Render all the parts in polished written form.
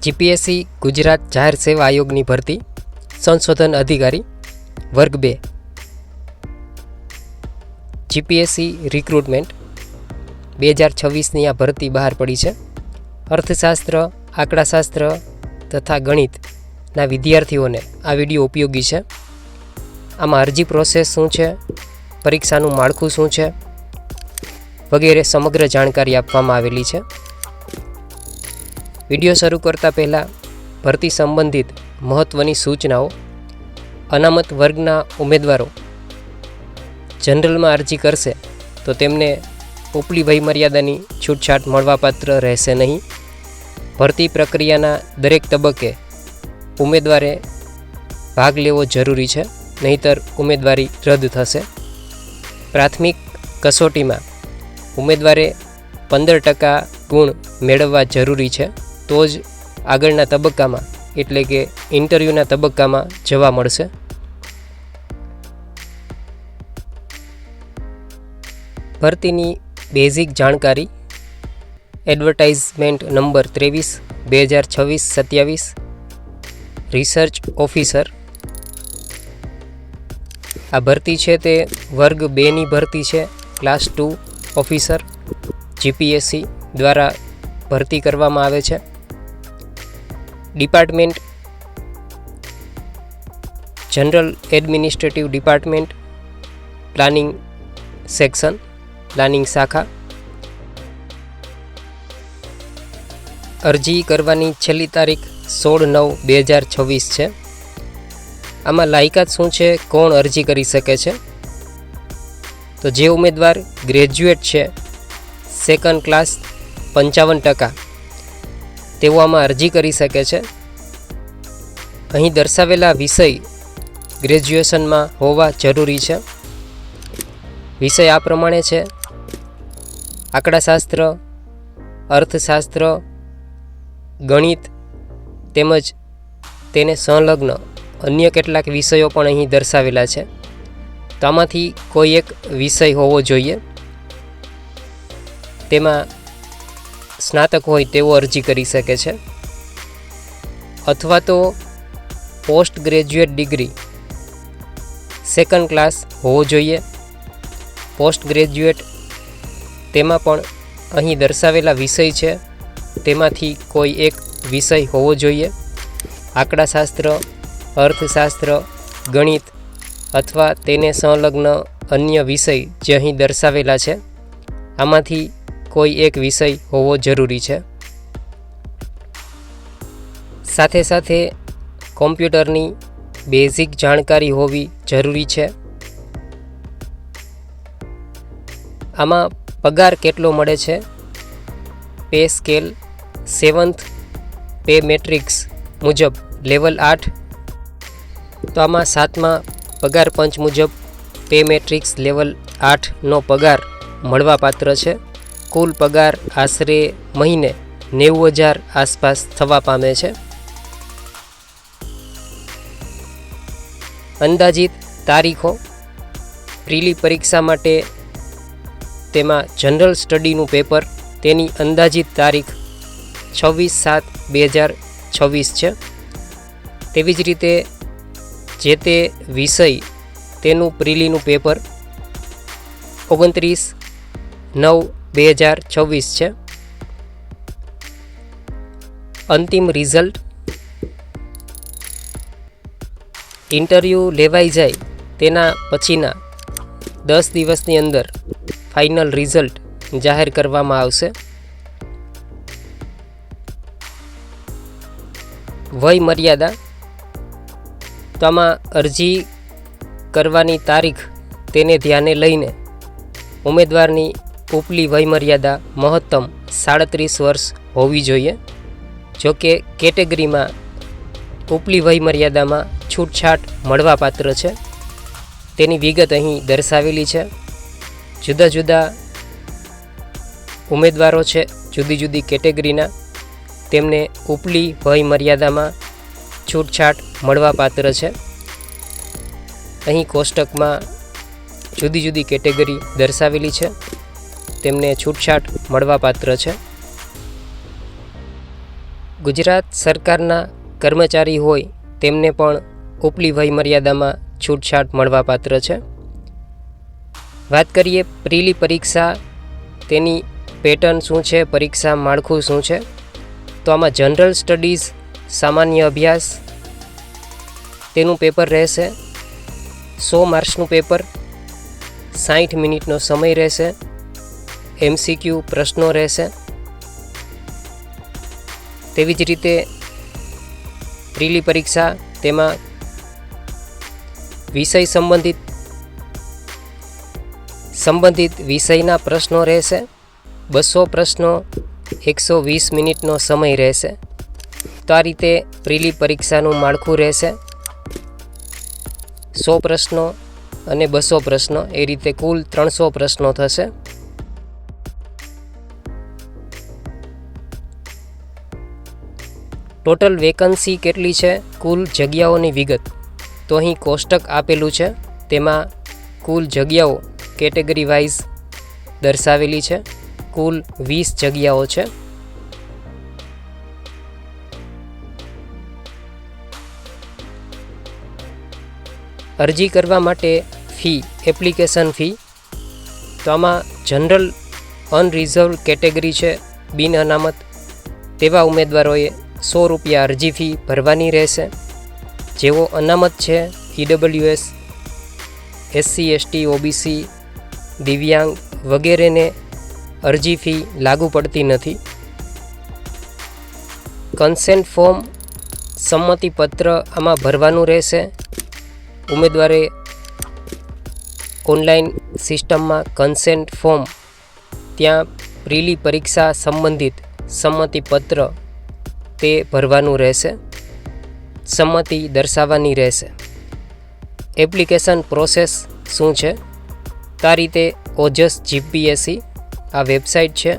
GPSC Gujarat જાહેર સેવા આયોગની ભરતી સંશોધન અધિકારી વર્ગ 2 જીપીએસસી રિક્રુટમેન્ટ 2026ની આ ભરતી બહાર પડી છે. અર્થશાસ્ત્ર, આંકડાશાસ્ત્ર તથા ગણિતના વિદ્યાર્થીઓને આ વિડીયો ઉપયોગી છે. આમાં અરજી પ્રોસેસ શું છે, પરીક્ષાનું માળખું શું છે વગેરે સમગ્ર જાણકારી આપવામાં આવેલી છે. વિડીયો શરૂ કરતાં પહેલાં ભરતી સંબંધિત મહત્ત્વની સૂચનાઓ. અનામત વર્ગના ઉમેદવારો જનરલમાં અરજી કરશે તો તેમને ઉપલી વયમર્યાદાની છૂટછાટ મળવાપાત્ર રહેશે નહીં. ભરતી પ્રક્રિયાના દરેક તબક્કે ઉમેદવારે ભાગ લેવો જરૂરી છે, નહીંતર ઉમેદવારી રદ થશે. પ્રાથમિક કસોટીમાં ઉમેદવારે 15% ગુણ મેળવવા જરૂરી છે, તો જ આગળના તબક્કામાં એટલે કે ઇન્ટરવ્યૂના તબક્કામાં જવા મળશે. ભરતીની બેઝિક જાણકારી. Advertisement number 23/2026-27 research officer. આ ભરતી છે તે વર્ગ 2ની ભરતી છે. ક્લાસ 2 ઓફિસર જીપીએસસી દ્વારા ભરતી કરવામાં આવે છે. Department general administrative department, planning section, planning શાખા. અરજી કરવાની છેલ્લી તારીખ 16/9/2026 છે. આમાં લાયકાત શું છે, કોણ અરજી કરી શકે છે? તો જે ઉમેદવાર ગ્રેજ્યુએટ છે, સેકન્ડ ક્લાસ 55%, તેઓ આમાં અરજી કરી શકે છે. અહીં દર્શાવેલા વિષય ગ્રેજ્યુએશનમાં હોવા જરૂરી છે. વિષય આ પ્રમાણે છે: આંકડાશાસ્ત્ર, અર્થશાસ્ત્ર, ગણિત તેમજ તેને સંલગ્ન અન્ય કેટલાક વિષયો પણ અહીં દર્શાવેલા છે. તો આમાંથી કોઈ એક વિષય હોવો જોઈએ. તેમાં સ્નાતક હોય તેઓ અરજી કરી શકે છે, અથવા તો post graduate degree second class હોવો જોઈએ. પોસ્ટ ગ્રેજ્યુએટ તેમાં પણ અહીં દર્શાવેલા વિષય છે તેમાંથી કોઈ એક વિષય હોવો જોઈએ. આંકડાશાસ્ત્ર, અર્થશાસ્ત્ર, ગણિત અથવા તેને સંલગ્ન અન્ય વિષય જે અહીં દર્શાવેલા છે, આમાંથી કોઈ એક વિષય હોવો જરૂરી છે. સાથે સાથે કોમ્પ્યુટરની બેઝિક જાણકારી હોવી જરૂરી છે. આમાં પગાર કેટલો મળે છે? Pay scale 7th pay matrix મુજબ લેવલ 8. તો આમાં 7મા પગાર પંચ મુજબ પે મેટ્રિક્સ લેવલ 8નો પગાર મળવાપાત્ર છે. કુલ પગાર આશરે મહિને 90,000 આસપાસ થવા પામે છે. અંદાજિત તારીખો. પ્રીલી પરીક્ષા માટે તેમાં જનરલ સ્ટડીનું પેપર, તેની અંદાજિત તારીખ 26/7/2026 છે. તેવી જ રીતે જે તે વિષય તેનું પ્રીલીનું પેપર 29/9/2026 છે. અંતિમ રિઝલ્ટ. ઇન્ટરવ્યૂ લેવાઈ જાય તેના પછીના 10 દિવસની અંદર ફાઇનલ રિઝલ્ટ જાહેર કરવામાં આવશે. વય મર્યાદા. તો આમાં અરજી કરવાની તારીખ તેને ધ્યાને લઈને ઉમેદવારની ઉપલી વયમર્યાદા મહત્તમ 37 વર્ષ હોવી જોઈએ. જો કે કેટેગરીમાં ઉપલી વયમર્યાદામાં છૂટછાટ મળવાપાત્ર છે. તેની વિગત અહીં દર્શાવેલી છે. જુદા જુદા ઉમેદવારો છે, જુદી જુદી કેટેગરીના, તેમને ઉપલી વયમર્યાદામાં છૂટછાટ મળવાપાત્ર છે. અહીં કોષ્ટકમાં જુદી જુદી કેટેગરી દર્શાવેલી છે, તેમને છૂટછાટ મળવાપાત્ર છે. ગુજરાત સરકારના કર્મચારી હોય તેમને પણ ઉપલી વયમર્યાદામાં છૂટછાટ મળવાપાત્ર છે. વાત કરીએ પ્રીલી પરીક્ષા, તેની પેટર્ન શું છે, પરીક્ષા માળખું શું છે, તો આમાં જનરલ સ્ટડીઝ, સામાન્ય અભ્યાસ, તેનું પેપર રહેશે. 100 માર્ક્સનું પેપર, 60 મિનિટનો સમય રહેશે. MCQ પ્રશ્નો રહેશે. તેવી જ રીતે પ્રીલી પરીક્ષા, તેમાં વિષય સંબંધિત વિષયના પ્રશ્નો રહેશે. 200 પ્રશ્નો, 120 મિનિટનો સમય રહેશે. તો આ રીતે પ્રીલી પરીક્ષાનું માળખું રહેશે. 100 પ્રશ્નો અને 200 પ્રશ્નો, એ રીતે કુલ 300 પ્રશ્નો થશે. ટોટલ વેકન્સી કેટલી છે, કુલ જગ્યાઓની વિગત, તો અહીં કોષ્ટક આપેલું છે. તેમાં કુલ જગ્યાઓ કેટેગરી વાઇઝ દર્શાવેલી છે. કુલ 20 જગ્યાઓ છે. અરજી કરવા માટે ફી, એપ્લિકેશન ફી, તો આમાં જનરલ અનરિઝર્વ કેટેગરી છે, બિન અનામત, તેવા ઉમેદવારોએ 100 રૂપિયા અરજી ફી ભરવાની રહેશે. જેઓ અનામત છે, EWS, SC, ST, OBC, દિવ્યાંગ વગેરેને અરજી ફી લાગુ પડતી નથી. કન્સેન્ટ ફોર્મ, સંમતિપત્ર આમાં ભરવાનું રહેશે. ઉમેદવારે ઓનલાઈન સિસ્ટમમાં કન્સેન્ટ ફોર્મ, ત્યાં પ્રીલી પરીક્ષા સંબંધિત સંમતિપત્ર તે ભરવાનું રહેશે. સંમતિ દર્શાવવાની રહેશે. એપ્લિકેશન પ્રોસેસ શું છે, તો આ રીતે ઓજસ GPSC આ વેબસાઇટ છે.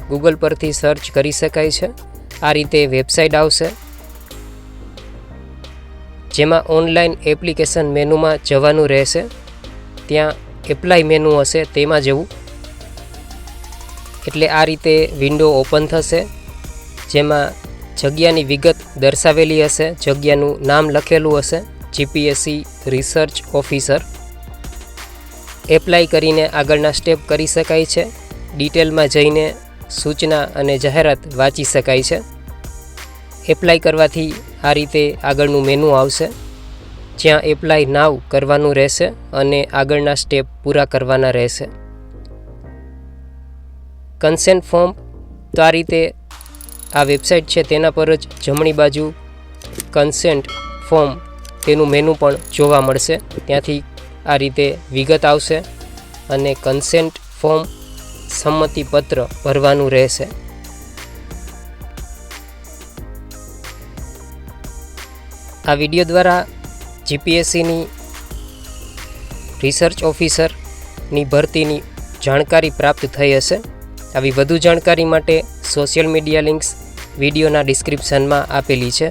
ગૂગલ પરથી સર્ચ કરી શકાય છે. આ રીતે વેબસાઇટ આવશે, જેમાં ઓનલાઈન એપ્લિકેશન મેનુમાં જવાનું રહેશે. ત્યાં એપ્લાય મેનુ હશે, તેમાં જવું. એટલે આ રીતે વિન્ડો ઓપન થશે, જેમાં જગ્યાની વિગત દર્શાવેલી હશે, જગ્યાનું નામ લખેલું હશે, GPSC રિસર્ચ ઓફિસર. એપ્લાય કરીને આગળના સ્ટેપ કરી શકાય છે. ડિટેલમાં જઈને સૂચના અને જાહેરાત વાંચી શકાય છે. એપ્લાય કરવાથી આ રીતે આગળનું મેનુ આવશે, જ્યાં એપ્લાય નાવ કરવાનું રહેશે અને આગળના સ્ટેપ પૂરા કરવાના રહેશે. કન્સેન્ટ ફોર્મ, તો આ રીતે આ વેબસાઇટ છે તેના પર જ જમણી બાજુ કન્સેન્ટ ફોર્મ, તેનું મેનુ પણ જોવા મળશે. ત્યાંથી આ રીતે વિગત આવશે અને કન્સેન્ટ ફોર્મ, સંમતિપત્ર ભરવાનું રહેશે. આ વિડીયો દ્વારા GPSCની રિસર્ચ ઓફિસરની ભરતીની જાણકારી પ્રાપ્ત થઈ હશે. આવી વધુ જાણકારી માટે સોશિયલ મીડિયા લિંક્સ વિડીયોના ડિસ્ક્રિપ્શનમાં આપેલી છે.